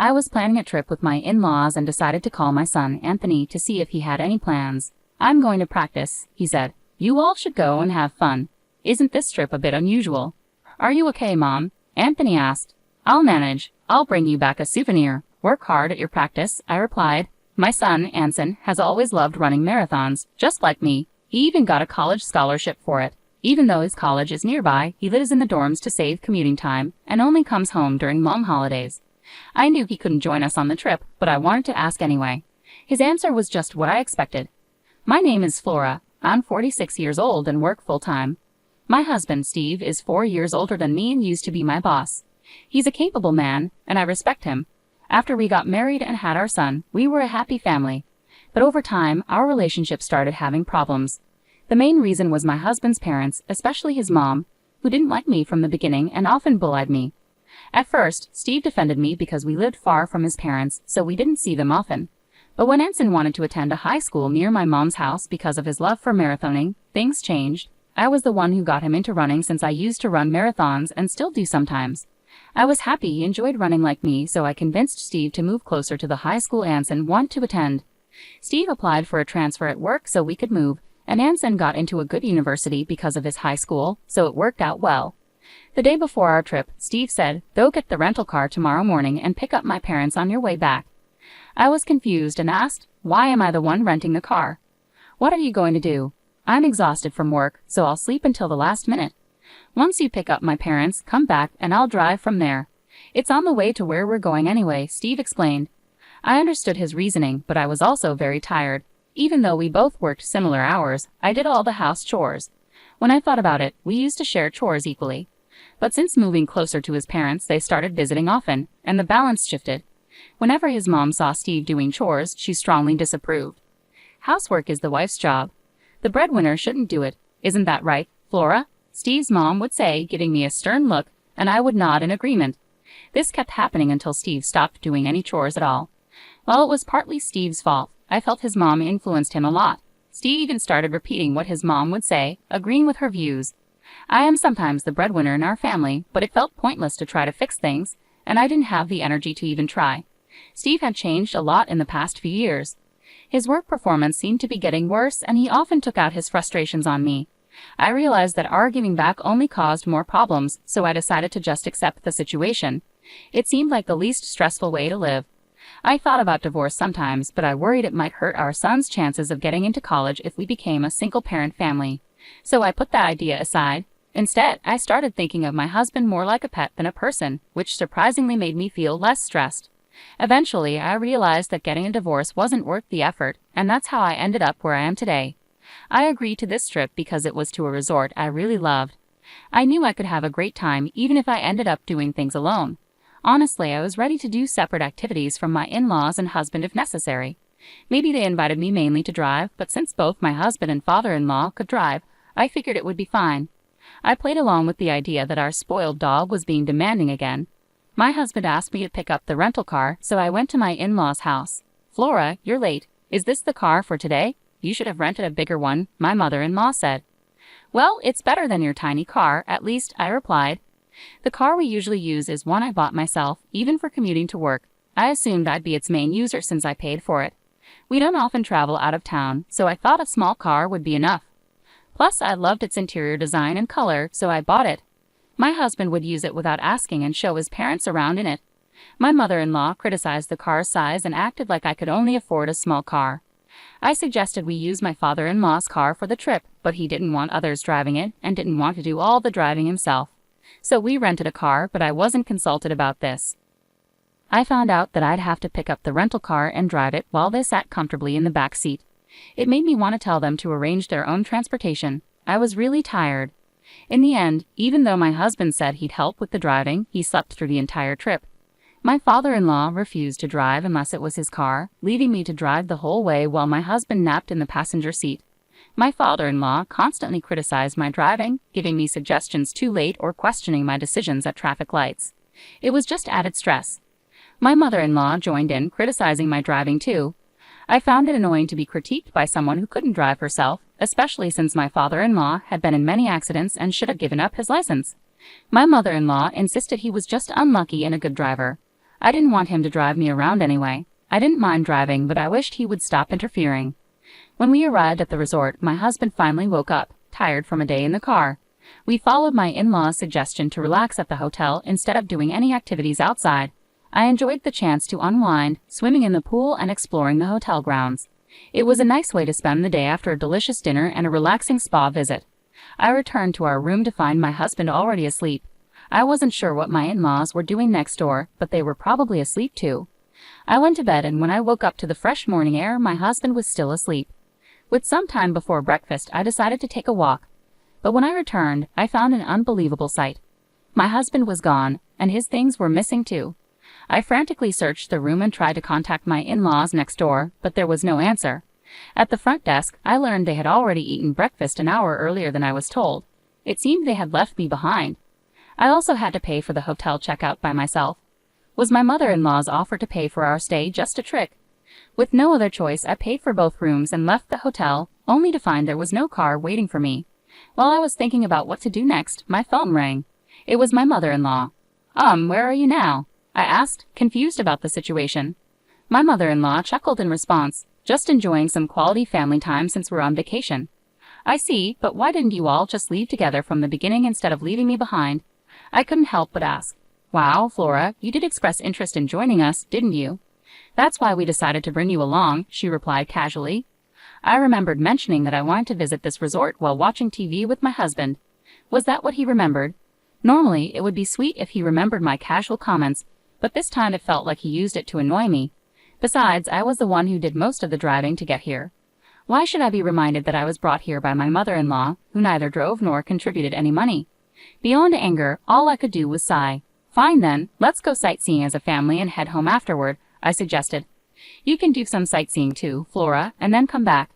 I was planning a trip with my in-laws and decided to call my son, Anthony, to see if he had any plans. "I'm going to practice," he said. "You all should go and have fun. Isn't this trip a bit unusual?" "Are you okay, Mom?" Anthony asked. "I'll manage. I'll bring you back a souvenir. Work hard at your practice," I replied. My son, Anson, has always loved running marathons, just like me. He even got a college scholarship for it. Even though his college is nearby, he lives in the dorms to save commuting time and only comes home during long holidays. I knew he couldn't join us on the trip, but I wanted to ask anyway. His answer was just what I expected. "My name is Flora. I'm 46 years old and work full-time. My husband, Steve, is 4 years older than me and used to be my boss. He's a capable man, and I respect him. After we got married and had our son, we were a happy family. But over time, our relationship started having problems. The main reason was my husband's parents, especially his mom, who didn't like me from the beginning and often bullied me. At first, Steve defended me because we lived far from his parents, so we didn't see them often. But when Anson wanted to attend a high school near my mom's house because of his love for marathoning, things changed. I was the one who got him into running since I used to run marathons and still do sometimes. I was happy he enjoyed running like me, so I convinced Steve to move closer to the high school Anson wanted to attend. Steve applied for a transfer at work so we could move, and Anson got into a good university because of his high school, so it worked out well. The day before our trip, Steve said, "Go get the rental car tomorrow morning and pick up my parents on your way back." I was confused and asked, "Why am I the one renting the car?" "What are you going to do?" "I'm exhausted from work, so I'll sleep until the last minute. Once you pick up my parents, come back and I'll drive from there. It's on the way to where we're going anyway," Steve explained. I understood his reasoning, but I was also very tired. Even though we both worked similar hours, I did all the house chores. When I thought about it, we used to share chores equally. But since moving closer to his parents, they started visiting often, and the balance shifted. Whenever his mom saw Steve doing chores, she strongly disapproved. "Housework is the wife's job. The breadwinner shouldn't do it. Isn't that right, Flora?" Steve's mom would say, giving me a stern look, and I would nod in agreement. This kept happening until Steve stopped doing any chores at all. While it was partly Steve's fault, I felt his mom influenced him a lot. Steve even started repeating what his mom would say, agreeing with her views. I am sometimes the breadwinner in our family, but it felt pointless to try to fix things, and I didn't have the energy to even try. Steve had changed a lot in the past few years. His work performance seemed to be getting worse, and he often took out his frustrations on me. I realized that arguing back only caused more problems, so I decided to just accept the situation. It seemed like the least stressful way to live. I thought about divorce sometimes, but I worried it might hurt our son's chances of getting into college if we became a single-parent family. So I put that idea aside. Instead, I started thinking of my husband more like a pet than a person, which surprisingly made me feel less stressed. Eventually, I realized that getting a divorce wasn't worth the effort, and that's how I ended up where I am today. I agreed to this trip because it was to a resort I really loved. I knew I could have a great time even if I ended up doing things alone. Honestly, I was ready to do separate activities from my in-laws and husband if necessary. Maybe they invited me mainly to drive, but since both my husband and father-in-law could drive, I figured it would be fine. I played along with the idea that our spoiled dog was being demanding again. My husband asked me to pick up the rental car, so I went to my in-laws' house. "Flora, you're late. Is this the car for today? You should have rented a bigger one," my mother-in-law said. "Well, it's better than your tiny car, at least," I replied. "The car we usually use is one I bought myself, even for commuting to work. I assumed I'd be its main user since I paid for it. We don't often travel out of town, so I thought a small car would be enough. Plus, I loved its interior design and color, so I bought it. My husband would use it without asking and show his parents around in it. My mother-in-law criticized the car's size and acted like I could only afford a small car. I suggested we use my father-in-law's car for the trip, but he didn't want others driving it and didn't want to do all the driving himself. So we rented a car, but I wasn't consulted about this. I found out that I'd have to pick up the rental car and drive it while they sat comfortably in the back seat. It made me want to tell them to arrange their own transportation. I was really tired. In the end, even though my husband said he'd help with the driving, he slept through the entire trip. My father-in-law refused to drive unless it was his car, leaving me to drive the whole way while my husband napped in the passenger seat. My father-in-law constantly criticized my driving, giving me suggestions too late or questioning my decisions at traffic lights. It was just added stress. My mother-in-law joined in, criticizing my driving too. I found it annoying to be critiqued by someone who couldn't drive herself, especially since my father-in-law had been in many accidents and should have given up his license. My mother-in-law insisted he was just unlucky and a good driver. I didn't want him to drive me around anyway. I didn't mind driving, but I wished he would stop interfering. When we arrived at the resort, my husband finally woke up, tired from a day in the car. We followed my in-laws' suggestion to relax at the hotel instead of doing any activities outside. I enjoyed the chance to unwind, swimming in the pool and exploring the hotel grounds. It was a nice way to spend the day after a delicious dinner and a relaxing spa visit. I returned to our room to find my husband already asleep. I wasn't sure what my in-laws were doing next door, but they were probably asleep too. I went to bed, and when I woke up to the fresh morning air, my husband was still asleep. With some time before breakfast, I decided to take a walk. But when I returned, I found an unbelievable sight. My husband was gone, and his things were missing too. I frantically searched the room and tried to contact my in-laws next door, but there was no answer. At the front desk, I learned they had already eaten breakfast an hour earlier than I was told. It seemed they had left me behind. I also had to pay for the hotel checkout by myself. Was my mother-in-law's offer to pay for our stay just a trick? With no other choice, I paid for both rooms and left the hotel, only to find there was no car waiting for me. While I was thinking about what to do next, my phone rang. It was my mother-in-law. Where are you now?" I asked, confused about the situation. My mother-in-law chuckled in response, "Just enjoying some quality family time since we're on vacation." "I see, but why didn't you all just leave together from the beginning instead of leaving me behind?" I couldn't help but ask. "Wow, Flora, you did express interest in joining us, didn't you?" "That's why we decided to bring you along," she replied casually. I remembered mentioning that I wanted to visit this resort while watching TV with my husband. Was that what he remembered? Normally, it would be sweet if he remembered my casual comments, but this time it felt like he used it to annoy me. Besides, I was the one who did most of the driving to get here. Why should I be reminded that I was brought here by my mother-in-law, who neither drove nor contributed any money? Beyond anger, all I could do was sigh. "Fine then, let's go sightseeing as a family and head home afterward," I suggested. "You can do some sightseeing too, Flora, and then come back.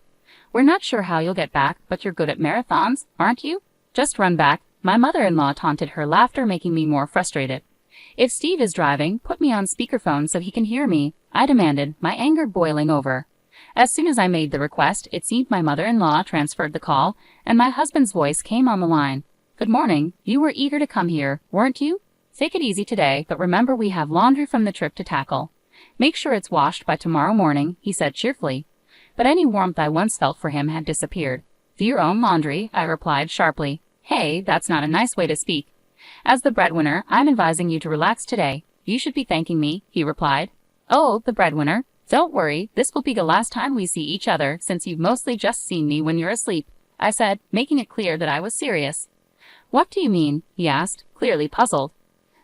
We're not sure how you'll get back, but you're good at marathons, aren't you? Just run back." My mother-in-law taunted, her laughter making me more frustrated. "If Steve is driving, put me on speakerphone so he can hear me," I demanded, my anger boiling over. As soon as I made the request, it seemed my mother-in-law transferred the call, and my husband's voice came on the line. "Good morning. You were eager to come here, weren't you? Take it easy today, but remember we have laundry from the trip to tackle. Make sure it's washed by tomorrow morning," he said cheerfully. But any warmth I once felt for him had disappeared. "Do your own laundry," I replied sharply. "Hey, that's not a nice way to speak. As the breadwinner, I'm advising you to relax today. You should be thanking me," he replied. "Oh, the breadwinner? Don't worry, this will be the last time we see each other since you've mostly just seen me when you're asleep," I said, making it clear that I was serious. "What do you mean?" he asked, clearly puzzled.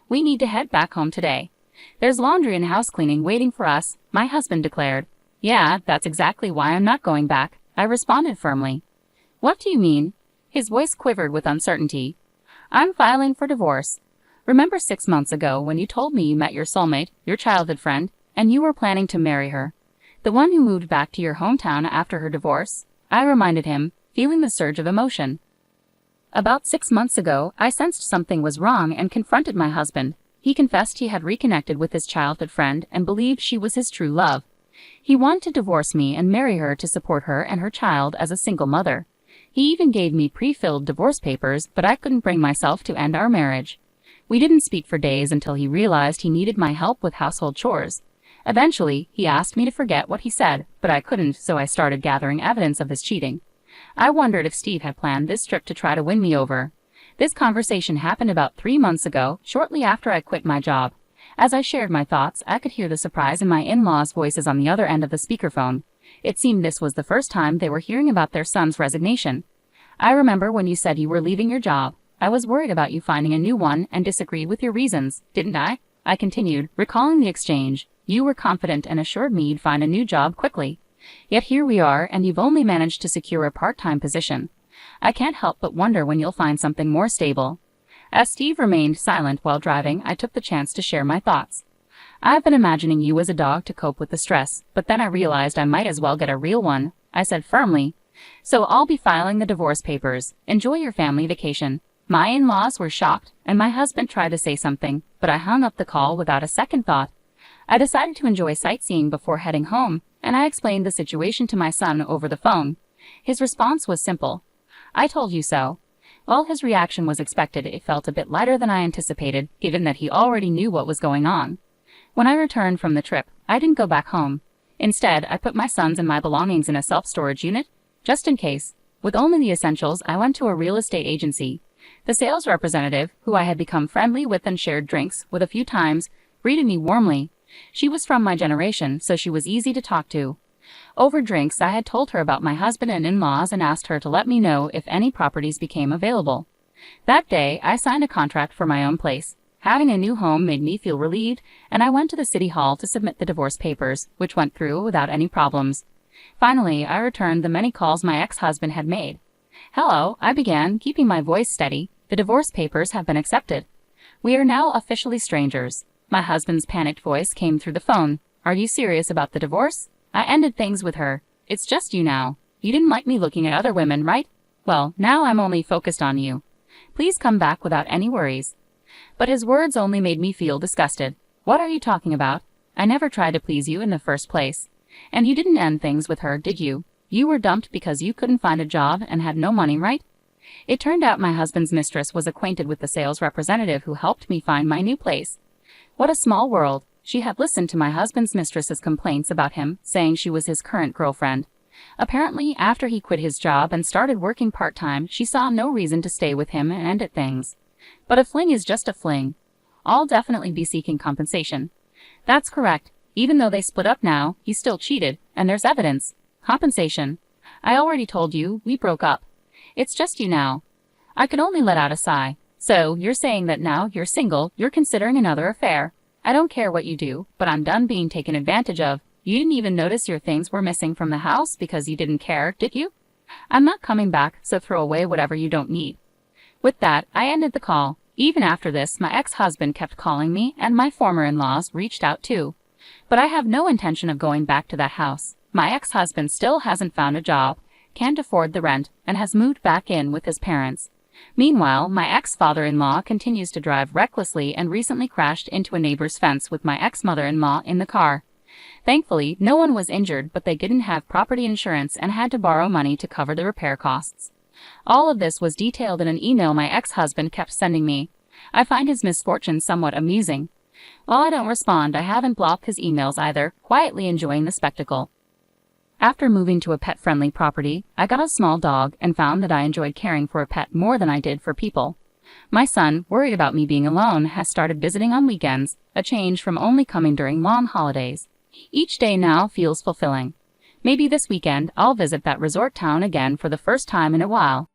"We need to head back home today. There's laundry and house cleaning waiting for us," my husband declared. "Yeah, that's exactly why I'm not going back," I responded firmly. "What do you mean?" His voice quivered with uncertainty. "I'm filing for divorce. Remember 6 months ago when you told me you met your soulmate, your childhood friend, and you were planning to marry her? The one who moved back to your hometown after her divorce?" I reminded him, feeling the surge of emotion. About 6 months ago, I sensed something was wrong and confronted my husband. He confessed he had reconnected with his childhood friend and believed she was his true love. He wanted to divorce me and marry her to support her and her child as a single mother. He even gave me pre-filled divorce papers, but I couldn't bring myself to end our marriage. We didn't speak for days until he realized he needed my help with household chores. Eventually, he asked me to forget what he said, but I couldn't, so I started gathering evidence of his cheating. I wondered if Steve had planned this trip to try to win me over. This conversation happened about 3 months ago, shortly after I quit my job. As I shared my thoughts, I could hear the surprise in my in-laws' voices on the other end of the speakerphone. It seemed this was the first time they were hearing about their son's resignation. "I remember when you said you were leaving your job. I was worried about you finding a new one and disagreed with your reasons, didn't I?" I continued, recalling the exchange. "You were confident and assured me you'd find a new job quickly. Yet here we are, and you've only managed to secure a part-time position. I can't help but wonder when you'll find something more stable." As Steve remained silent while driving, I took the chance to share my thoughts. "I've been imagining you as a dog to cope with the stress, but then I realized I might as well get a real one," I said firmly. "So I'll be filing the divorce papers. Enjoy your family vacation." My in-laws were shocked, and my husband tried to say something, but I hung up the call without a second thought. I decided to enjoy sightseeing before heading home, and I explained the situation to my son over the phone. His response was simple. "I told you so." While his reaction was expected, it felt a bit lighter than I anticipated, given that he already knew what was going on. When I returned from the trip, I didn't go back home. Instead, I put my sons and my belongings in a self-storage unit, just in case. With only the essentials, I went to a real estate agency. The sales representative, who I had become friendly with and shared drinks with a few times, greeted me warmly. She was from my generation, so she was easy to talk to. Over drinks, I had told her about my husband and in-laws and asked her to let me know if any properties became available. That day, I signed a contract for my own place. Having a new home made me feel relieved, and I went to the city hall to submit the divorce papers, which went through without any problems. Finally, I returned the many calls my ex-husband had made. "Hello," I began, keeping my voice steady. "The divorce papers have been accepted. We are now officially strangers." My husband's panicked voice came through the phone. "Are you serious about the divorce?" I ended things with her. "It's just you now. You didn't like me looking at other women, right? Well, now I'm only focused on you. Please come back without any worries." But his words only made me feel disgusted. "What are you talking about? I never tried to please you in the first place. And you didn't end things with her, did you? You were dumped because you couldn't find a job and had no money, right?" It turned out my husband's mistress was acquainted with the sales representative who helped me find my new place. What a small world. She had listened to my husband's mistress's complaints about him, saying she was his current girlfriend. Apparently, after he quit his job and started working part-time, she saw no reason to stay with him and ended things. But a fling is just a fling. I'll definitely be seeking compensation. That's correct. Even though they split up now, he still cheated, and there's evidence. Compensation. I already told you, we broke up. It's just you now. I could only let out a sigh. "So, you're saying that now you're single, you're considering another affair. I don't care what you do, but I'm done being taken advantage of. You didn't even notice your things were missing from the house because you didn't care, did you? I'm not coming back, so throw away whatever you don't need." With that, I ended the call. Even after this, my ex-husband kept calling me, and my former in-laws reached out too. But I have no intention of going back to that house. My ex-husband still hasn't found a job, can't afford the rent, and has moved back in with his parents. Meanwhile, my ex-father-in-law continues to drive recklessly and recently crashed into a neighbor's fence with my ex-mother-in-law in the car. Thankfully, no one was injured, but they didn't have property insurance and had to borrow money to cover the repair costs. All of this was detailed in an email my ex-husband kept sending me. I find his misfortune somewhat amusing. While I don't respond, I haven't blocked his emails either, quietly enjoying the spectacle. After moving to a pet-friendly property, I got a small dog and found that I enjoyed caring for a pet more than I did for people. My son, worried about me being alone, has started visiting on weekends, a change from only coming during long holidays. Each day now feels fulfilling. Maybe this weekend I'll visit that resort town again for the first time in a while.